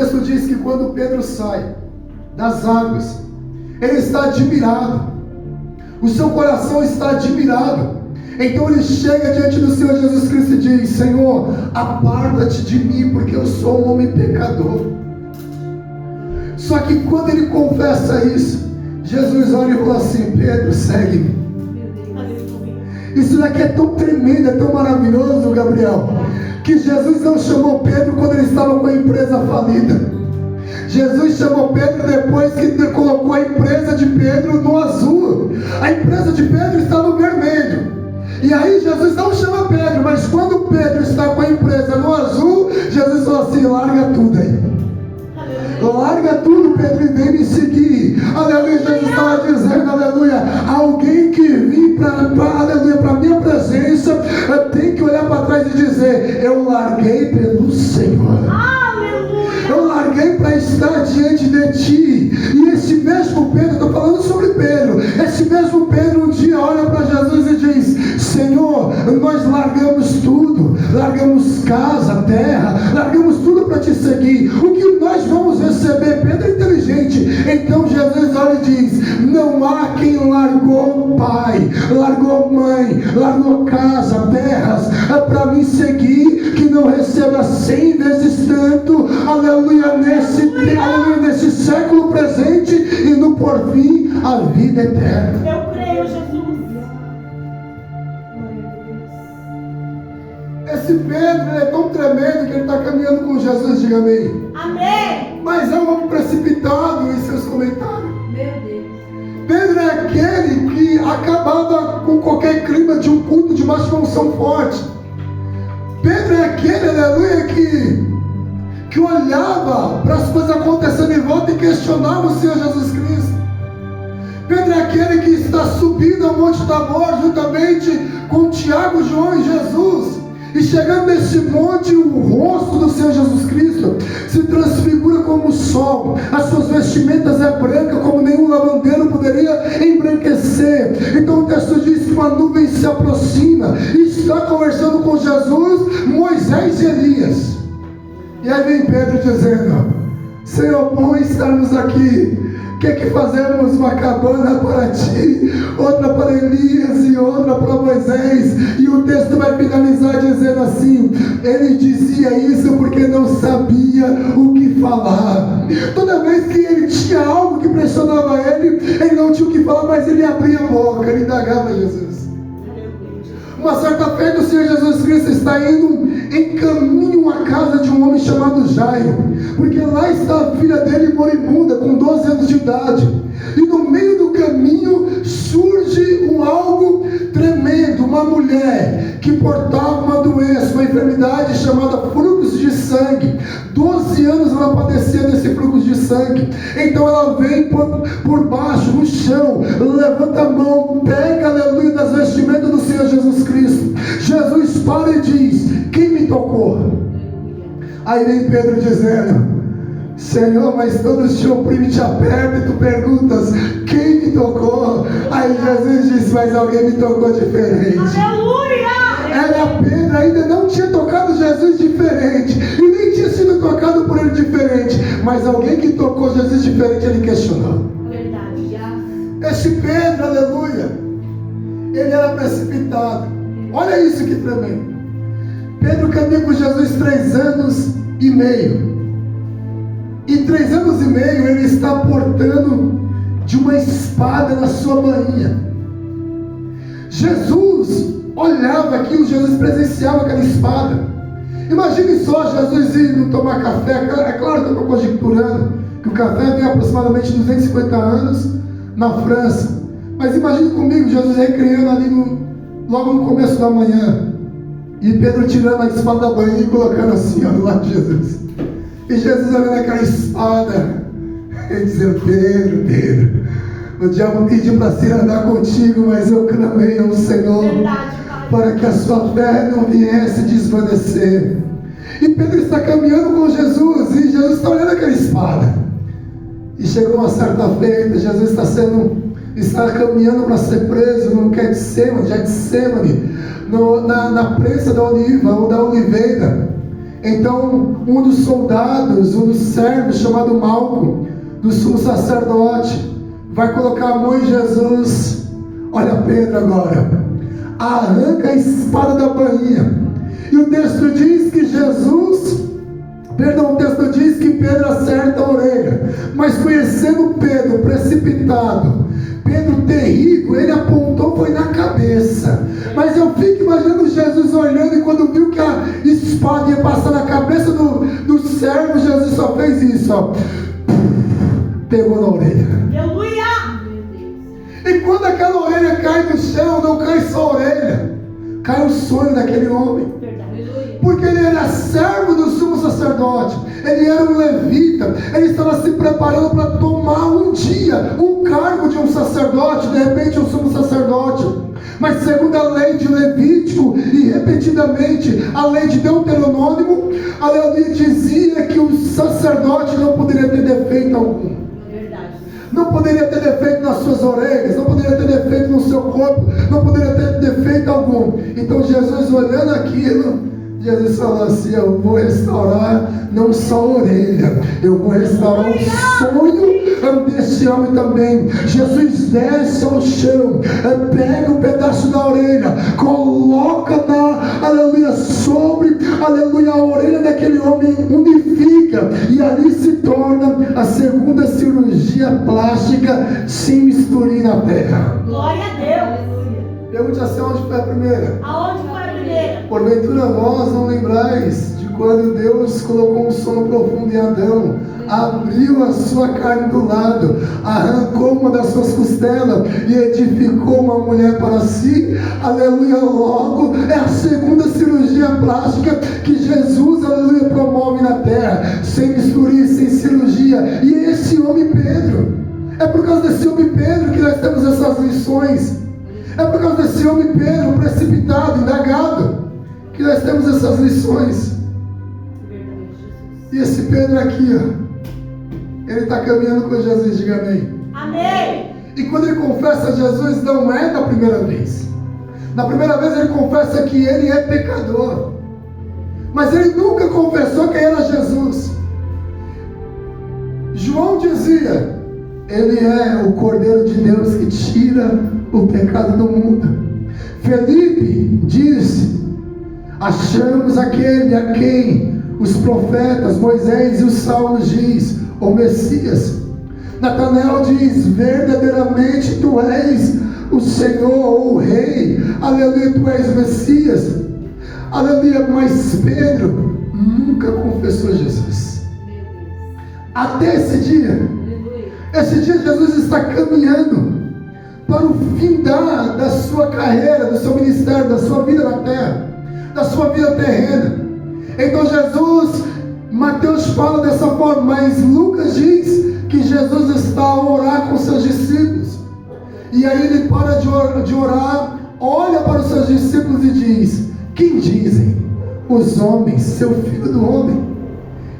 texto diz que quando Pedro sai das águas, ele está admirado, o seu coração está admirado. Então ele chega diante do Senhor Jesus Cristo e diz: Senhor, aparta-te de mim, porque eu sou um homem pecador. Só que quando ele confessa isso, Jesus olha e fala assim: Pedro, segue-me. Isso daqui é tão tremendo, é tão maravilhoso, Gabriel, que Jesus não chamou Pedro quando ele estava com a empresa falida. Jesus chamou Pedro depois que colocou a empresa de Pedro no azul. A empresa de Pedro está no vermelho. E aí Jesus não chama Pedro, mas quando Pedro está com a empresa no azul, Jesus falou assim: larga tudo aí. Larga tudo, Pedro, e vem me seguir. Aleluia. Jesus estava dizendo, aleluia, alguém que vem para a minha presença tem que olhar para trás e dizer: eu larguei pelo Senhor. Eu larguei para estar diante de ti. E esse mesmo Pedro, estou falando sobre Pedro, esse mesmo Pedro um dia olha para Jesus e diz: Senhor, nós largamos tudo, largamos casa, terra, largamos tudo para te seguir. O que nós vamos receber? Pedro é inteligente. Então Jesus olha e diz: não há quem largou pai, largou mãe, largou casa, terras, para me seguir, que não receba 100 vezes tanto, aleluia, nesse século presente e no porvir a vida eterna. Eu creio, Jesus. Esse Pedro é tão tremendo que ele está caminhando com Jesus, diga amém. Amém. Mas é um homem precipitado em seus comentários. Meu Deus. Pedro é aquele que acabava com qualquer clima de um culto de uma unção forte. Pedro é aquele, aleluia, que olhava para as coisas acontecendo em volta e questionava o Senhor Jesus Cristo. Pedro é aquele que está subindo ao Monte Tabor juntamente com Tiago, João e Jesus. E chegando nesse monte, o rosto do Senhor Jesus Cristo se transfigura como o sol. As suas vestimentas é branca como nenhum lavandeiro poderia embranquecer. Então o texto diz que uma nuvem se aproxima e está conversando com Jesus, Moisés e Elias. E aí vem Pedro dizendo: Senhor, bom estarmos aqui. Que fazemos uma cabana para ti, outra para Elias e outra para Moisés. E o texto vai finalizar dizendo assim: ele dizia isso porque não sabia o que falar. Toda vez que ele tinha algo que pressionava ele não tinha o que falar, mas ele abria a boca, ele indagava Jesus. Uma certa feita o Senhor Jesus Cristo está indo em caminho à casa de um homem chamado Jairo, porque lá está a filha dele moribunda, com 12 anos de idade. E no meio do caminho surge algo tremendo, uma mulher que portava uma doença, uma enfermidade chamada fluxo de sangue. 12 anos ela padecia desse fluxo de sangue. Então ela vem por baixo, no chão, levanta a mão, pega, aleluia, das vestimentas do Senhor Jesus Cristo. Jesus para e diz: quem me tocou? Aí vem Pedro dizendo: Senhor, mas todos te oprimem, te apertam e tu perguntas: quem me tocou? Aí Jesus disse: mas alguém me tocou diferente. Aleluia! Pedro ainda não tinha tocado Jesus diferente, e nem tinha sido tocado por ele diferente, mas alguém que tocou Jesus diferente, ele questionou. Verdade, já. Este Pedro, aleluia, ele era precipitado. Olha isso que tremendo. Pedro caminha com Jesus 3 anos e meio. E 3 anos e meio ele está portando de uma espada na sua bainha. Jesus olhava aquilo, Jesus presenciava aquela espada. Imagine só Jesus indo tomar café. É claro que eu estou conjecturando que o café vem aproximadamente 250 anos na França. Mas imagine comigo Jesus recriando ali logo no começo da manhã. E Pedro tirando a espada da bainha e colocando assim, ó, do lado de Jesus. E Jesus olhando aquela espada e dizendo: Pedro, o diabo pediu para se andar contigo, mas eu clamei ao Senhor para que a sua fé não viesse desvanecer. E Pedro está caminhando com Jesus, e Jesus está olhando aquela espada. E chegou uma certa feita, Jesus está caminhando para ser preso no Getsemane, na prensa da oliva ou da oliveira. Então um dos soldados, um dos servos, chamado Malco, do sumo sacerdote, vai colocar a mão em Jesus. Olha Pedro agora, arranca a espada da bainha, e o texto diz que o texto diz que Pedro acerta a orelha, mas conhecendo Pedro precipitado, Pedro terrível, ele apontou foi na cabeça. Mas eu fico imaginando Jesus olhando, e quando viu que a espada ia passar na cabeça do servo, Jesus só fez isso, ó, pegou na orelha. Aleluia! E quando aquela orelha cai no chão, não cai só a orelha, cai o sonho daquele homem. Porque ele era servo do sumo sacerdote, ele era um levita, ele estava se preparando para tomar um dia um cargo de um sacerdote, de repente um sumo sacerdote. Mas segundo a lei de Levítico e repetidamente a lei de Deuteronômio, a lei dizia que o sacerdote não poderia ter defeito algum. Não poderia ter defeito nas suas orelhas, não poderia ter defeito no seu corpo, não poderia ter defeito algum. Então Jesus, olhando aquilo, Jesus falou assim: eu vou restaurar não só a orelha, eu vou restaurar o sonho desse homem também. Jesus desce ao chão, pega um pedaço da orelha, coloca sobre, a orelha daquele homem, unifica, e ali se torna a segunda cirurgia plástica sem misturim na terra. Glória a Deus. Pergunte assim: onde foi a primeira? Aonde foi a primeira? Porventura vós não lembrais de quando Deus colocou um sono profundo em Adão, abriu a sua carne do lado, arrancou uma das suas costelas e edificou uma mulher para si? Aleluia. Logo é a segunda cirurgia plástica que Jesus, aleluia, promove na terra, sem misturir, sem cirurgia. E esse homem Pedro, é por causa desse homem Pedro que nós temos essas lições. É por causa desse homem Pedro precipitado, indagado, que nós temos essas lições. E esse Pedro aqui, ó, ele está caminhando com Jesus, diga amém. Amém. E quando ele confessa a Jesus, não é da primeira vez. Na primeira vez ele confessa que ele é pecador, mas ele nunca confessou quem era Jesus. João dizia: ele é o Cordeiro de Deus que tira o pecado do mundo. Felipe disse: achamos aquele a quem os profetas Moisés e os Salmos diz, o Messias. Natanael diz: verdadeiramente tu és o Senhor, o Rei, aleluia, tu és o Messias, aleluia. Mas Pedro nunca confessou Jesus, até esse dia. Esse dia Jesus está caminhando para o fim da sua carreira, do seu ministério, da sua vida na terra, da sua vida terrena. Então Jesus, Mateus fala dessa forma, mas Lucas diz que Jesus está a orar com seus discípulos. E aí ele para de orar, olha para os seus discípulos e diz: quem dizem os homens, seu filho do homem?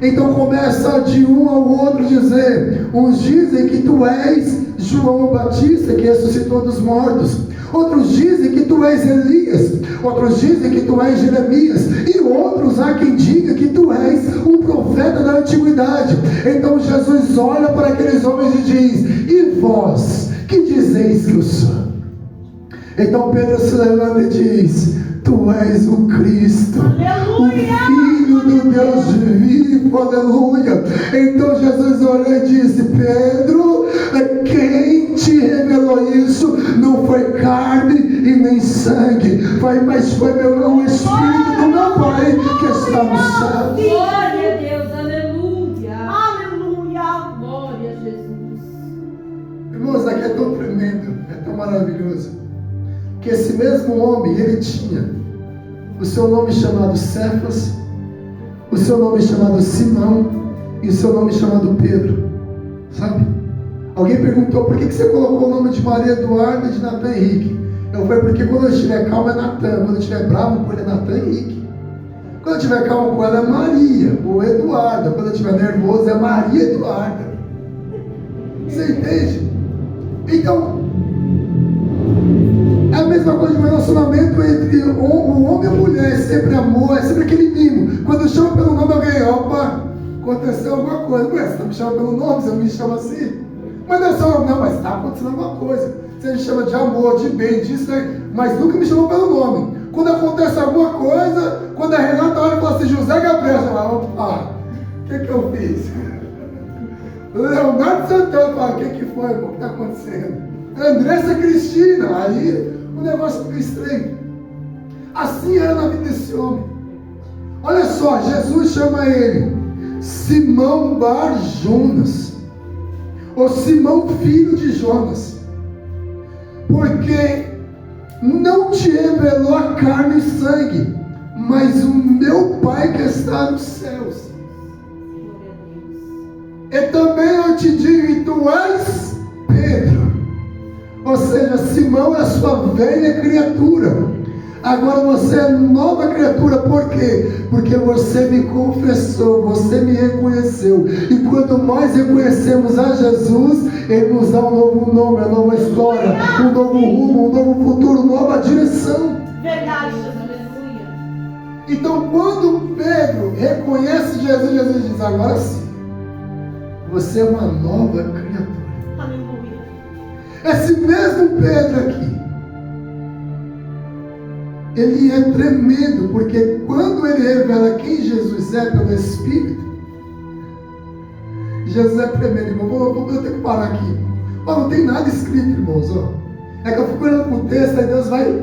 Então começa de um ao outro dizer: uns dizem que tu és João Batista, que ressuscitou dos mortos. Outros dizem que tu és Elias. Outros dizem que tu és Jeremias. E outros há quem diga que tu és um profeta da antiguidade. Então Jesus olha para aqueles homens e diz: e vós, que dizeis que eu sou? Então Pedro se levanta e diz: tu és o Cristo, aleluia, o Filho do Deus vivo, aleluia. Então Jesus olhou e disse: Pedro, quem te revelou isso não foi carne e nem sangue, mas foi o Espírito do meu Pai que está no céu. Glória a Deus, aleluia, aleluia, glória a Jesus. Irmãos, aqui é tão tremendo, é tão maravilhoso, que esse mesmo homem, ele tinha o seu nome chamado Cefas, o seu nome chamado Simão e o seu nome chamado Pedro, sabe? Alguém perguntou: por que você colocou o nome de Maria Eduarda e de Natan Henrique? Eu falei: porque quando eu estiver calmo é Natan, quando eu estiver bravo com ele é Natan Henrique, quando eu estiver calmo com ela é Maria ou Eduarda, quando eu estiver nervoso é Maria Eduarda. Você entende? Então É a mesma coisa de um relacionamento entre o homem e a mulher. É sempre amor, é sempre aquele mimo. Quando chama pelo nome alguém, opa, aconteceu alguma coisa. Ué, você tá me chamando pelo nome, você não me chama assim? Mas não é só, não, mas está acontecendo alguma coisa. Você me chama de amor, de bem, disso, né? Mas nunca me chamou pelo nome. Quando acontece alguma coisa, quando a Renata olha e fala assim, José Gabriel, você fala, opa, o que eu fiz? Leonardo Santana fala, o que foi, o que está acontecendo? Andressa Cristina, aí o negócio fica estranho. Assim era na vida desse homem. Olha só, Jesus chama ele Simão Bar Jonas, ou Simão filho de Jonas, porque não te revelou a carne e sangue, mas o meu Pai que está nos céus. E também eu te digo, e tu és Pedro. Ou seja, Simão é a sua velha criatura. Agora você é nova criatura. Por quê? Porque você me confessou, você me reconheceu. E quanto mais reconhecemos a Jesus, Ele nos dá um novo nome, uma nova história, um novo rumo, um novo futuro, nova direção. Verdade, aleluia. Então quando Pedro reconhece Jesus, Jesus diz, agora sim, você é uma nova criatura. Aleluia. Esse mesmo Pedro aqui, ele é tremendo, porque quando ele revela quem Jesus é pelo Espírito, Jesus é tremendo, irmão. Vou ter que parar aqui. Ó, não tem nada escrito, irmãos. Ó. É que eu fico olhando para o texto, aí Deus vai.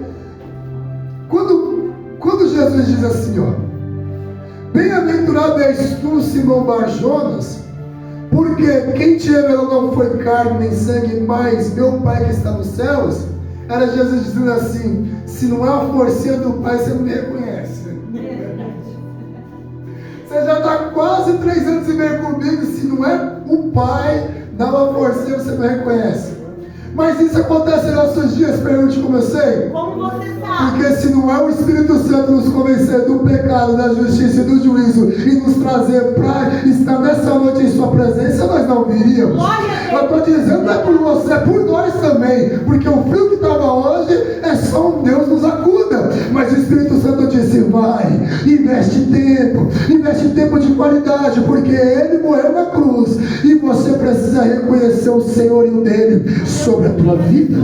Quando Jesus diz assim, ó, bem-aventurado és tu, Simão Bar Jonas, porque quem te revelou não foi carne nem sangue, mas meu Pai que está nos céus. Era Jesus dizendo assim, se não é a forcinha do Pai, você não me reconhece. Você já está quase 3 anos e meio comigo, se não é o Pai, dá uma forcinha, você não reconhece. Mas isso acontece nos nossos dias, pergunte como eu sei. Como você sabe? Porque se não é o Espírito Santo nos convencer do pecado, da justiça e do juízo e nos trazer para estar nessa noite em sua presença, nós não viríamos. Eu estou dizendo não é por você, é por nós também. Porque o frio que estava hoje é só um Deus nos acuda. Mas o Espírito Santo disse, vai, investe tempo de qualidade, porque Ele morreu na cruz e você precisa reconhecer o senhorio dele sobre a tua vida.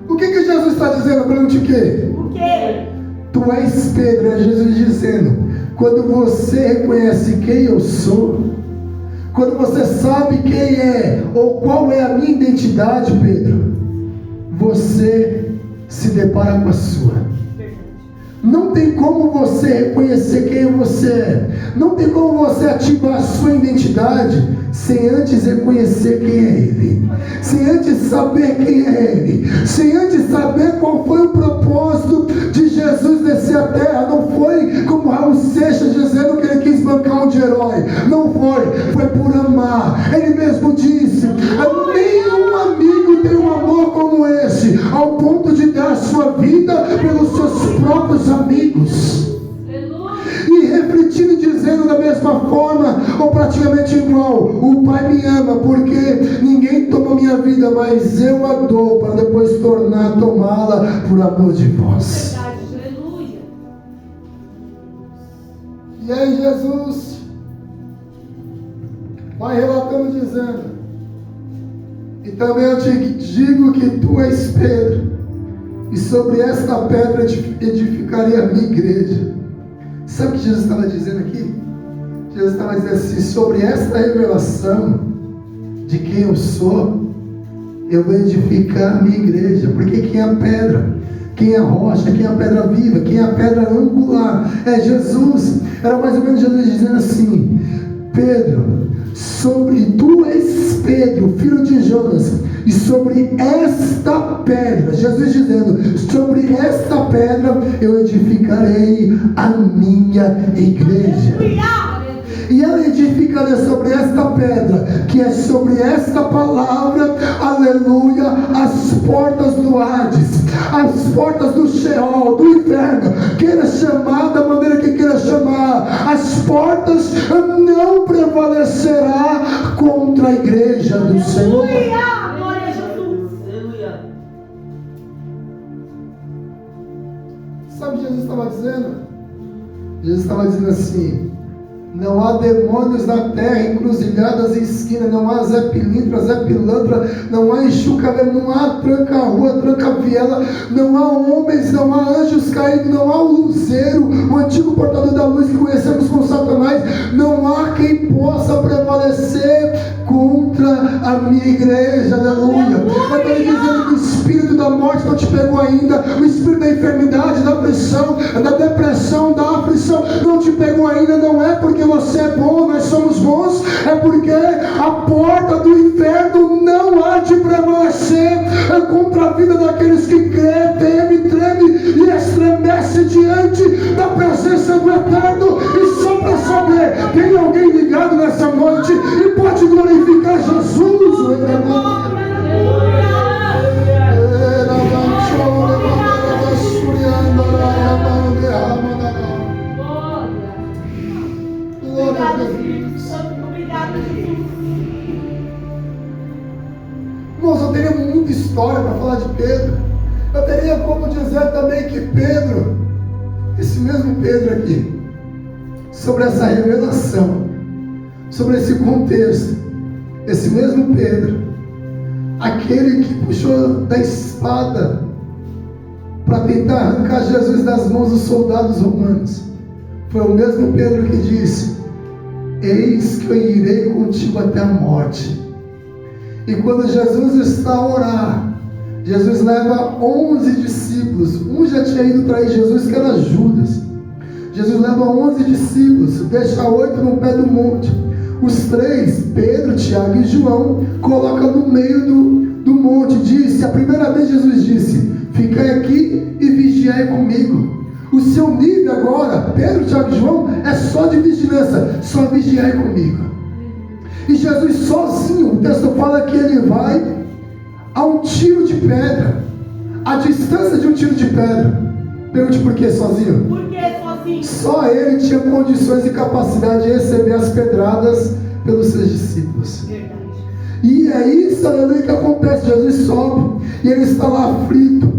O que Jesus está dizendo? Pergunte o quê? O quê? Tu és Pedro, é Jesus dizendo, quando você reconhece quem eu sou, quando você sabe quem é, ou qual é a minha identidade, Pedro, você se depara com a sua. Não tem como você reconhecer quem você é. Não tem como você ativar a sua identidade sem antes reconhecer quem é Ele. Sem antes saber quem é Ele. Sem antes saber qual foi o propósito de Jesus descer à terra. Não foi como Raul Seixas dizendo que ele quis bancar um de herói. Não foi. Foi por amar. Ele mesmo disse, nenhum amigo tem um amor como esse, ao ponto de dar sua vida pelos seus próprios amigos. E refletindo e dizendo da mesma forma, ou praticamente igual, o Pai me ama porque ninguém toma minha vida, mas eu a dou para depois tomá-la por amor de vós. E aí Jesus vai relatando dizendo, e também eu te digo que tu és Pedro, e sobre esta pedra edificarei a minha igreja. Sabe o que Jesus estava dizendo aqui? Jesus estava dizendo assim, sobre esta revelação de quem eu sou, eu vou edificar a minha igreja. Porque quem é a pedra? Quem é a rocha? Quem é a pedra viva? Quem é a pedra angular? É Jesus. Era mais ou menos Jesus dizendo assim, Pedro, tu és Pedro, filho de Jonas, e sobre esta pedra, Jesus dizendo, sobre esta pedra eu edificarei a minha igreja. E ela edificará sobre esta pedra, que é sobre esta palavra, aleluia, as portas do Hades, as portas do Sheol, do inferno, queira chamar da maneira que queira chamar, as portas não prevalecerá contra a igreja do Senhor. Jesus estava dizendo? Jesus estava dizendo assim: não há demônios na terra, encruzilhadas em esquina, não há Zé Pilintra, Zé Pilantra, não há enxucamento, não há tranca-rua, tranca-viela, não há homens, não há anjos caídos, não há o luzeiro, o antigo portador da luz que conhecemos como Satanás, não há quem possa prevalecer contra a minha igreja, aleluia. Eu estou dizendo que o espírito da morte não te pegou ainda, o espírito da enfermidade, da aflição, da depressão, da aflição não te pegou ainda, não é porque você é bom, nós somos bons, é porque a porta do inferno não há de prevalecer contra a vida daqueles que crê, teme, treme e estremece diante da presença do Eterno. E só para saber, tem alguém ligado nessa noite e pode glorificar Jesus? Irmãos, eu teria muita história para falar de Pedro. Eu teria como dizer também que Pedro, esse mesmo Pedro aqui, sobre essa revelação, sobre esse contexto, esse mesmo Pedro, aquele que puxou da espada para tentar arrancar Jesus das mãos dos soldados romanos, foi o mesmo Pedro que disse: eis que eu irei contigo até a morte. E quando Jesus está a orar, Jesus leva 11 discípulos. Um já tinha ido trair Jesus, que era Judas. Jesus leva 11 discípulos, deixa 8 no pé do monte. Os 3, Pedro, Tiago e João, coloca no meio do monte. Disse, a primeira vez Jesus disse: ficai aqui e vigiai comigo. O seu nível agora, Pedro, Tiago e João, é só de vigilância, só vigiai comigo. E Jesus sozinho, o texto fala que ele vai a um tiro de pedra, a distância de um tiro de pedra. Pergunte por que sozinho? Por que sozinho? Só ele tinha condições e capacidade de receber as pedradas pelos seus discípulos. Verdade. E é isso, aleluia, que acontece. Jesus sobe e ele está lá aflito,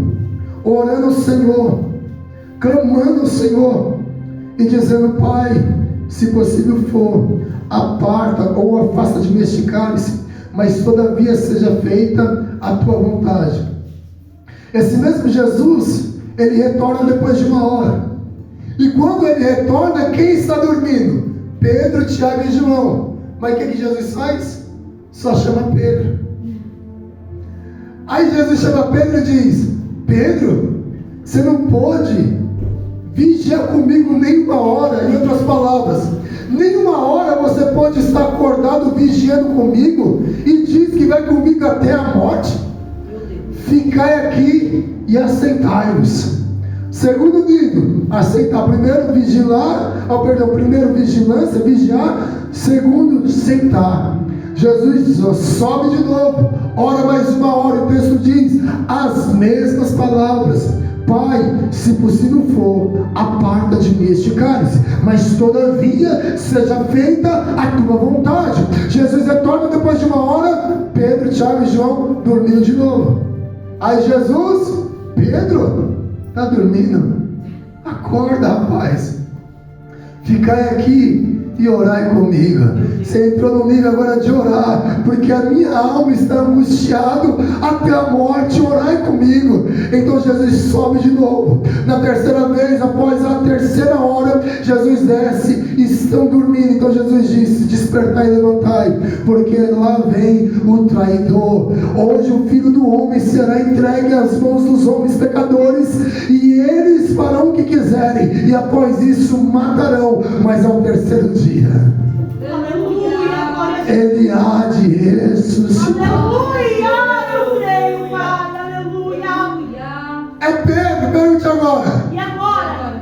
orando ao Senhor, clamando ao Senhor e dizendo: Pai, se possível for, aparta ou afasta de mim este cálice, mas todavia seja feita a tua vontade. Esse mesmo Jesus, ele retorna depois de uma hora. E quando ele retorna, quem está dormindo? Pedro, Tiago e João. Mas o que Jesus faz? Só chama Pedro. Aí Jesus chama Pedro e diz: Pedro, você não pode vigiar comigo nem uma hora. Em outras palavras, nenhuma hora você pode estar acordado vigiando comigo e diz que vai comigo até a morte. Ficai aqui e aceitai-vos. Segundo nível, aceitar. Primeiro vigilar, primeiro vigilância, vigiar. Segundo, sentar. Jesus sobe de novo, ora mais uma hora. O texto diz as mesmas palavras: Pai, se possível for, aparta de mim este cálice, mas todavia seja feita a tua vontade. Jesus retorna depois de uma hora. Pedro, Tiago e João dormiram de novo. Aí Jesus: Pedro, está dormindo? Acorda, rapaz, ficai aqui e orai comigo. Você entrou no nível agora de orar, porque a minha alma está angustiada até a morte. Orai comigo. Então Jesus sobe de novo. Na terceira vez, após a terceira hora, Jesus desce e estão dormindo. Então Jesus disse: despertai e levantai, porque lá vem o traidor. Hoje o Filho do Homem será entregue às mãos dos homens pecadores, e eles farão o que quiserem, e após isso matarão, mas ao terceiro dia ele há de ressuscitar. Aleluia, eu creio, Pai, aleluia. É Pedro, pergunte agora. E agora?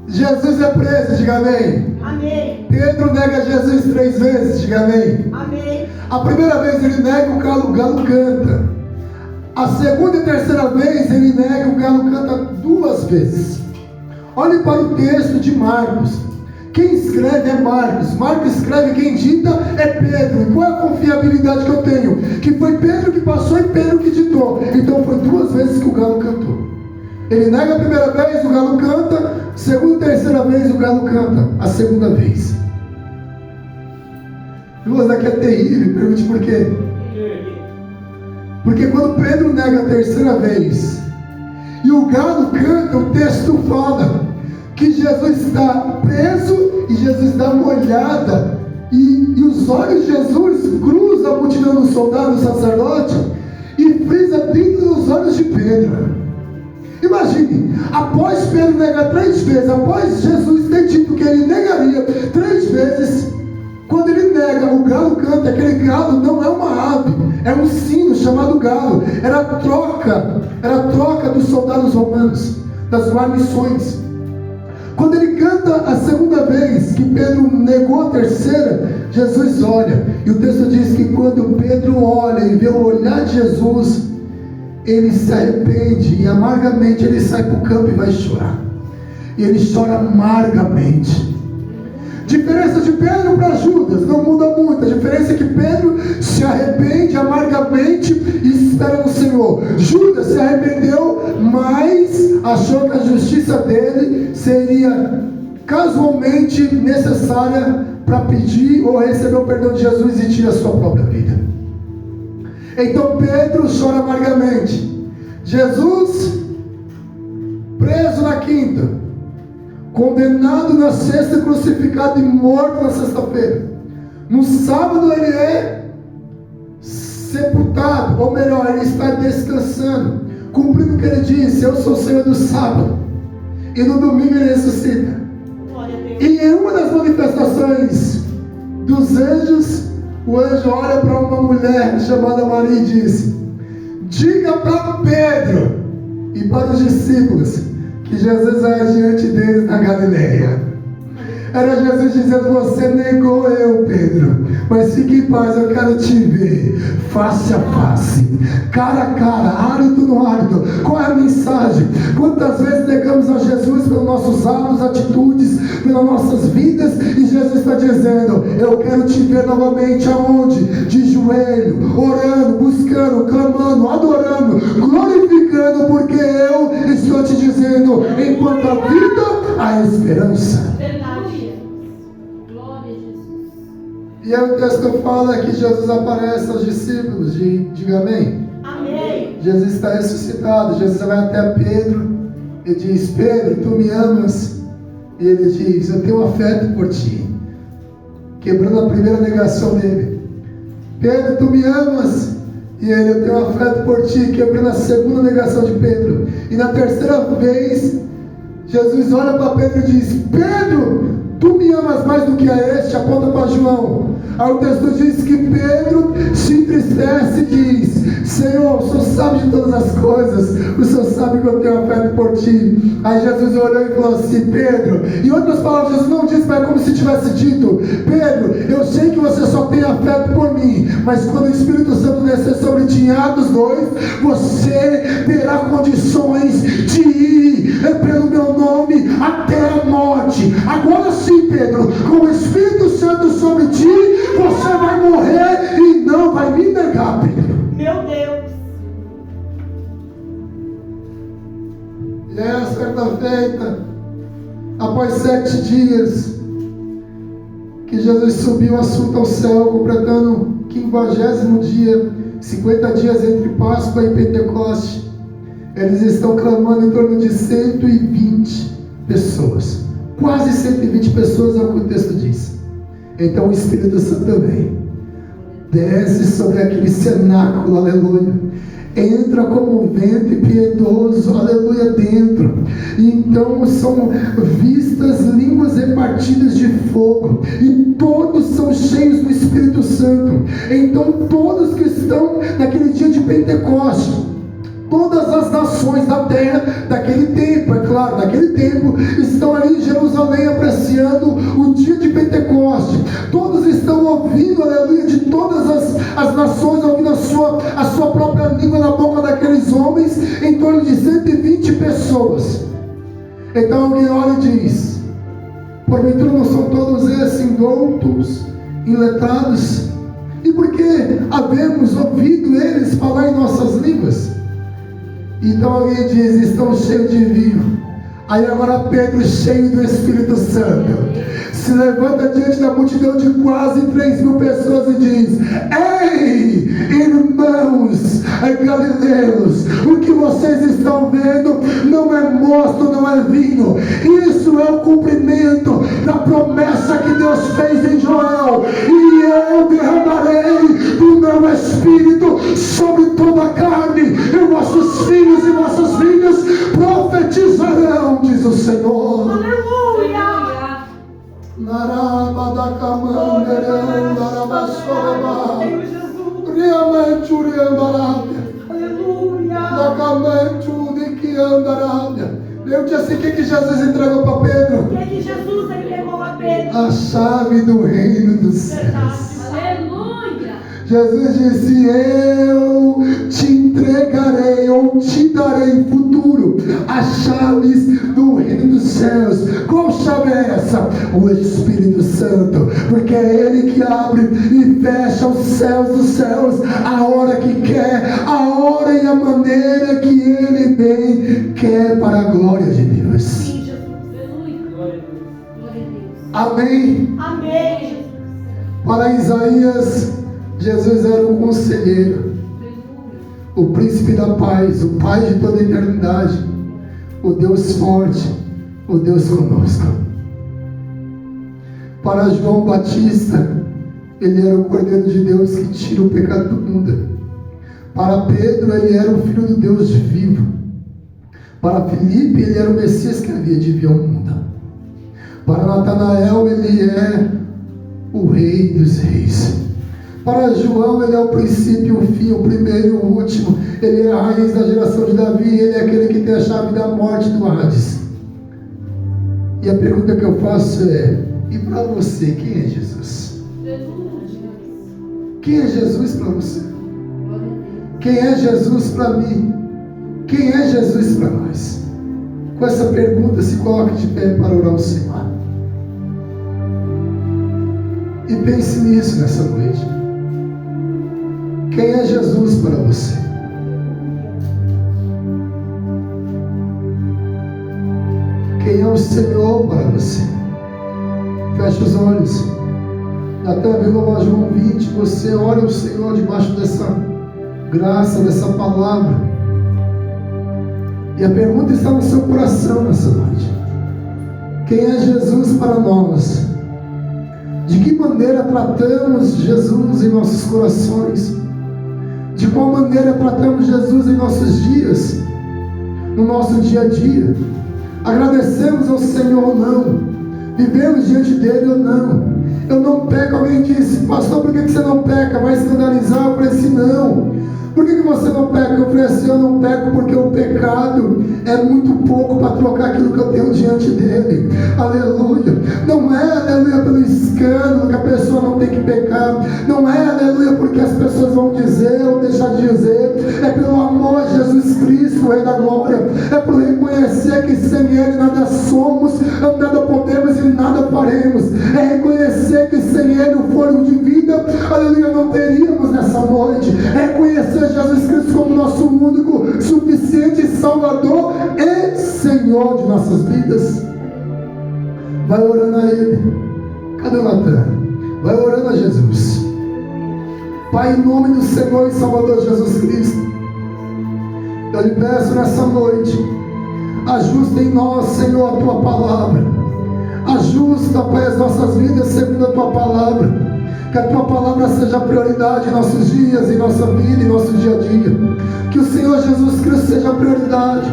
Jesus é preso, diga amém. Amém. Pedro nega Jesus 3 vezes, diga amém. Amém. A primeira vez ele nega, o galo canta. A segunda e terceira vez ele nega, o galo canta 2 vezes. Olhe para o texto de Marcos. Quem escreve é Marcos. Marcos escreve, quem dita é Pedro. E qual é a confiabilidade que eu tenho? Que foi Pedro que passou e Pedro que ditou. Então foi 2 vezes que o galo cantou. Ele nega a primeira vez, o galo canta. Segunda e terceira vez, o galo canta. A segunda vez. Irmãos, aqui é terrível. Pergunte por quê? Porque quando Pedro nega a terceira vez e o galo canta, o texto fala que Jesus está preso e Jesus dá uma olhada e os olhos de Jesus cruzam a multidão do soldado, do sacerdote e frisa dentro dos olhos de Pedro. Imagine, após Pedro negar 3 vezes, após Jesus ter dito que ele negaria 3 vezes, quando ele nega, o galo canta. Aquele galo não é uma ave, é um sino chamado galo. Era a troca dos soldados romanos, das guarnições. Quando ele canta a segunda vez, que Pedro negou a terceira, Jesus olha, e o texto diz que quando Pedro olha e vê o olhar de Jesus, ele se arrepende e amargamente ele sai para o campo e vai chorar. E ele chora amargamente. Diferença de Pedro para Judas não muda muito. A diferença é que Pedro se arrepende amargamente e espera no Senhor. Judas se arrependeu, mas achou que a justiça dele seria casualmente necessária para pedir ou receber o perdão de Jesus e tirar a sua própria vida. Então Pedro chora amargamente. Jesus preso na quinta, condenado na sexta, crucificado e morto na sexta-feira. No sábado ele é sepultado, ou melhor, ele está descansando, cumprindo o que ele disse: eu sou o Senhor do sábado. E no domingo ele ressuscita. E em uma das manifestações dos anjos, o anjo olha para uma mulher chamada Maria e diz: diga para Pedro e para os discípulos que Jesus vai diante deles na Galileia. Era Jesus dizendo: você negou eu, Pedro, mas fique em paz, eu quero te ver face a face, cara a cara, hálito no hálito. Qual é a mensagem? Quantas vezes negamos a Jesus pelos nossos atos, atitudes, pelas nossas vidas, e Jesus está dizendo: eu quero te ver novamente. Aonde? De joelho, orando, buscando, clamando, adorando, glorificando, porque eu estou te dizendo: enquanto a vida, há esperança. E aí o texto fala que Jesus aparece aos discípulos, diga amém. Amém. Jesus está ressuscitado. Jesus vai até Pedro e diz: Pedro, tu me amas? E ele diz: eu tenho afeto por ti, quebrando a primeira negação dele. Pedro, tu me amas? E ele: eu tenho afeto por ti, quebrando a segunda negação de Pedro. E na terceira vez, Jesus olha para Pedro e diz: Pedro, tu me amas mais do que a este? Aponta para João. Aí o texto diz que Pedro se entristece e diz: Senhor, o Senhor sabe de todas as coisas, o Senhor sabe que eu tenho afeto por ti. Aí Jesus olhou e falou assim: Pedro, em outras palavras, Jesus não disse, mas como se tivesse dito: Pedro, eu sei que você só tem afeto por mim, mas quando o Espírito Santo descer sobre ti em Atos 2, você terá condições de ir pelo meu nome até a morte. Agora sim, Pedro, com o Espírito Santo sobre ti, você vai morrer e não vai me negar, Pedro. Meu Deus. E aí, certa feita, após 7 dias, que Jesus subiu assunto ao céu, completando o 50º dia, 50 dias entre Páscoa e Pentecoste, eles estão clamando em torno de 120 pessoas. Quase 120 pessoas é o que o texto diz. Então o Espírito Santo vem, desce sobre aquele cenáculo, aleluia, entra como um vento piedoso, aleluia, dentro. E então são vistas línguas repartidas de fogo, e todos são cheios do Espírito Santo. Então todos que estão naquele dia de Pentecostes, todas as nações da terra daquele tempo, é claro, daquele tempo, estão ali em Jerusalém apreciando o dia de Pentecoste. Todos estão ouvindo, aleluia, de todas as nações, ouvindo a sua própria língua na boca daqueles homens, em torno de 120 pessoas. Então alguém olha e diz: porventura não são todos esses indoutos, iletrados? E por que havemos ouvido eles falar em nossas línguas? Então alguém diz: estão cheios de vinho. Aí agora Pedro, cheio do Espírito Santo, se levanta diante da multidão de quase 3.000 pessoas e diz: ei, irmãos galileus, o que vocês estão vendo não é mosto, não é vinho. Isso é o cumprimento da promessa que Deus fez em Joel: e eu derramarei do meu Espírito sobre toda a carne, e vossos filhos e vossas filhas profetizarão, diz o Senhor. Aleluia. Eu disse assim: o que Jesus entregou para Pedro? O que Jesus entregou para Pedro? A chave do reino dos céus. Aleluia. Jesus disse: eu te entregarei, ou te darei futuro, as chaves do reino dos céus. Qual chave é essa? O Espírito Santo, porque é Ele que abre e fecha os céus dos céus a hora que quer, a hora e a maneira que Ele bem quer, para a glória de Deus. Sim, Jesus. Aleluia. Glória a Deus. Amém. Amém. Para Isaías, Jesus era um conselheiro, o príncipe da paz, o Pai de toda a eternidade, o Deus forte, o Deus conosco. Para João Batista, ele era o Cordeiro de Deus que tira o pecado do mundo. Para Pedro, ele era o Filho do Deus vivo. Para Filipe, ele era o Messias que havia de vir ao mundo. Para Natanael, ele é o Rei dos Reis. Para João, ele é o princípio e o fim, o primeiro e o último. Ele é a raiz da geração de Davi, ele é aquele que tem a chave da morte do Hades. E a pergunta que eu faço é: e para você, quem é Jesus? Quem é Jesus para você? Quem é Jesus para mim? Quem é Jesus para nós? Com essa pergunta, se coloque de pé para orar ao Senhor. E pense nisso nessa noite. Quem é Jesus para você? Quem é o Senhor para você? Feche os olhos. Até Vila João 20, você ora o Senhor debaixo dessa graça, dessa palavra. E a pergunta está no seu coração nessa noite. Quem é Jesus para nós? De que maneira tratamos Jesus em nossos corações? De qual maneira tratamos Jesus em nossos dias? No nosso dia a dia? Agradecemos ao Senhor ou não? Vivemos diante dele ou não? Eu não peco. Alguém disse: pastor, por que você não peca? Vai escandalizar? Eu falei assim: não. Por que você não peca? Eu falei assim: eu não peco porque o pecado é muito pouco para trocar aquilo que eu tenho diante dele. Aleluia. Não é, aleluia, pelo escândalo que a pessoa não tem que pecar. Não é, aleluia, porque as pessoas vão dizer ou deixar de dizer. É pelo amor de Jesus Cristo, o Rei da Glória. É por reconhecer que sem Ele nada somos, nada podemos e nada faremos. É reconhecer que sem Ele o fôlego de vida, aleluia, não teríamos nessa noite. É reconhecer Jesus Cristo como nosso único, suficiente Salvador e Senhor de nossas vidas. Vai orando a Ele. Cadê o Natan? Vai orando a Jesus. Pai, em nome do Senhor e Salvador Jesus Cristo, eu lhe peço nessa noite, ajusta em nós, Senhor, a Tua palavra. Ajusta, Pai, as nossas vidas segundo a Tua palavra. Que a Tua palavra seja prioridade em nossos dias, em nossa vida, em nosso dia a dia. Que o Senhor Jesus Cristo seja prioridade.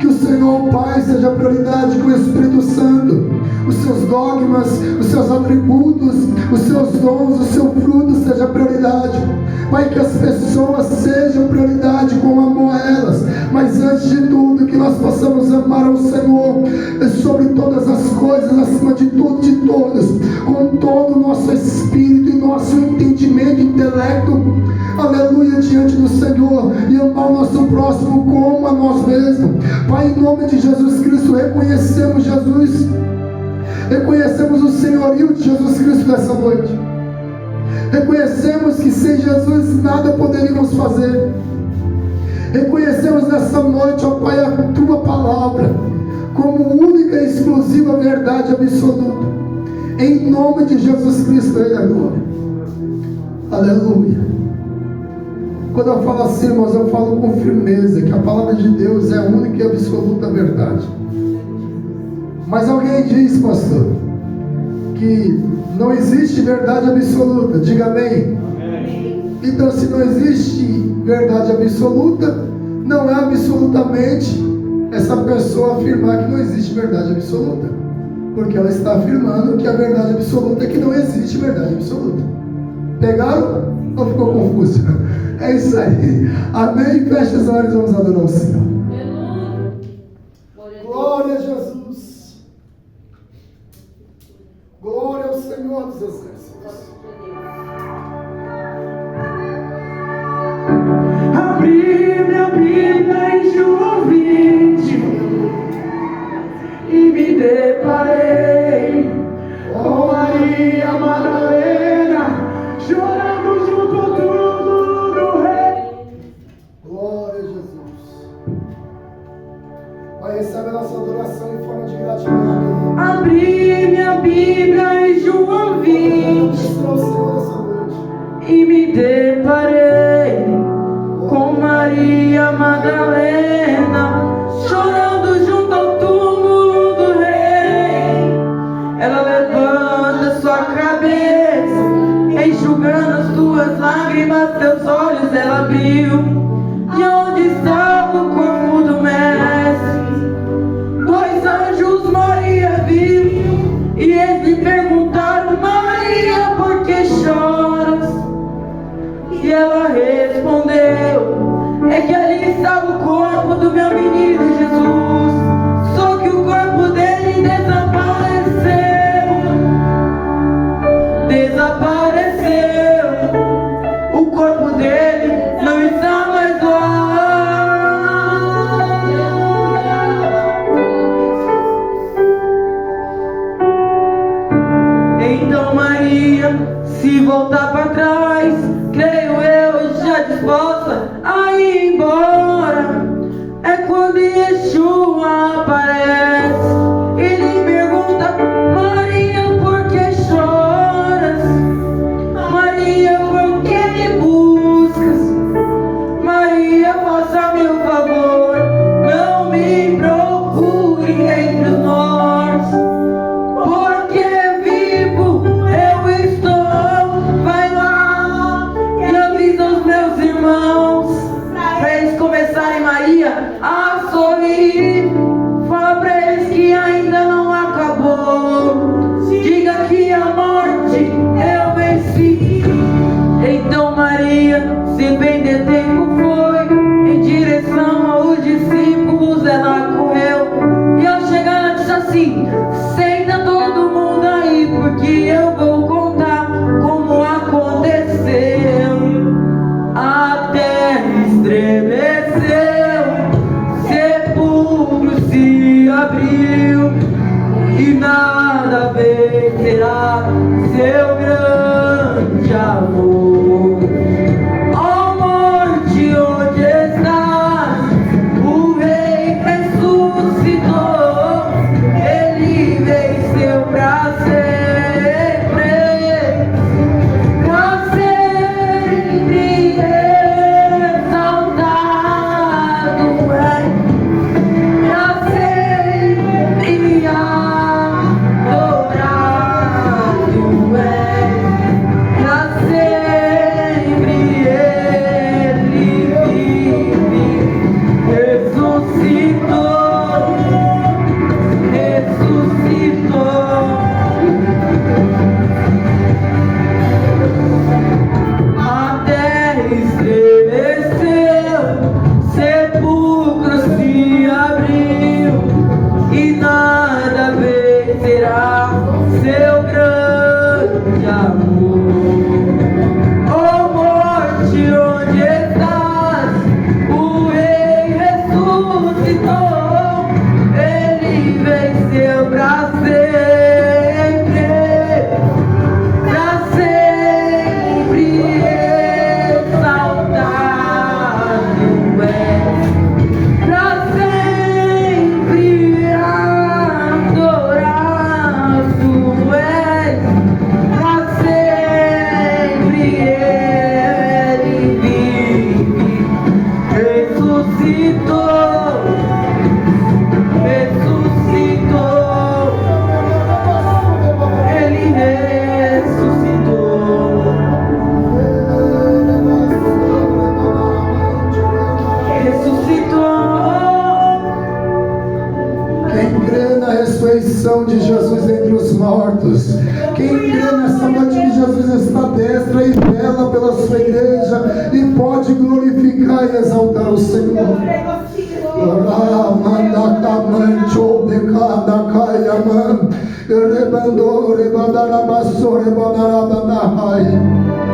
Que o Senhor Pai seja prioridade. Que o Espírito Santo, os seus dogmas, os seus atributos, os seus dons, o seu fruto seja prioridade. Pai, que as pessoas sejam prioridade com amor a elas. Mas antes de tudo, que nós possamos amar ao Senhor sobre todas as coisas, acima de tudo, de todos, com todo o nosso espírito e nosso entendimento, intelecto, aleluia, diante do Senhor, e amar o nosso próximo como a nós mesmos. Pai, em nome de Jesus Cristo, reconhecemos Jesus, reconhecemos o senhorio de Jesus Cristo nessa noite. Reconhecemos que sem Jesus nada poderíamos fazer. Reconhecemos nessa noite, ó Pai, a Tua palavra como única e exclusiva verdade absoluta. Em nome de Jesus Cristo, Rei da Glória. Aleluia. Quando eu falo assim, irmãos, eu falo com firmeza que a palavra de Deus é a única e absoluta verdade. Mas alguém diz, pastor, que não existe verdade absoluta. Diga amém. Então, se não existe verdade absoluta, não é absolutamente essa pessoa afirmar que não existe verdade absoluta, porque ela está afirmando que a verdade absoluta é que não existe verdade absoluta. Pegaram? Ou ficou confuso? É isso aí. Amém? Feche os olhos e vamos adorar o Senhor. Glória a Jesus. Glória ao Senhor dos Exércitos. Abri minha Bíblia em João 20 e me deparei com Maria Madalena chorando junto ao túmulo do rei. Glória a Jesus. Pai, recebe a nossa adoração em forma de gratidão. Abri minha Bíblia em João 20 e me deparei com Maria Madalena chorando junto ao túmulo do rei. Ela levanta sua cabeça, enxugando as tuas lágrimas, teus olhos ela abriu. E onde estava o corpo do mestre? 2 anjos Maria viu, e eles lhe perguntaram: Maria, por que choras? E ela respondeu: é que ali estava o corpo do meu menino Jesus, só que o corpo dele desapareceu, o corpo dele não está mais lá. Então Maria se voltar para trás, creio eu, já disposta a ir embora, é quando Yeshua aparece e lhe pergunta: Maria, por que choras? Maria, por que me buscas? Maria, faça-me o favor, não me procure entre os mortos, porque vivo eu estou. Vai lá e avisa os meus irmãos, para eles começarem Maria a sorrir. Fala para eles que ressurreição de Jesus entre os mortos. Quem crê nessa noite que Jesus está à destra e vela pela sua igreja e pode glorificar e exaltar o Senhor. Rebandore, bandarabassore, bandarabandahai.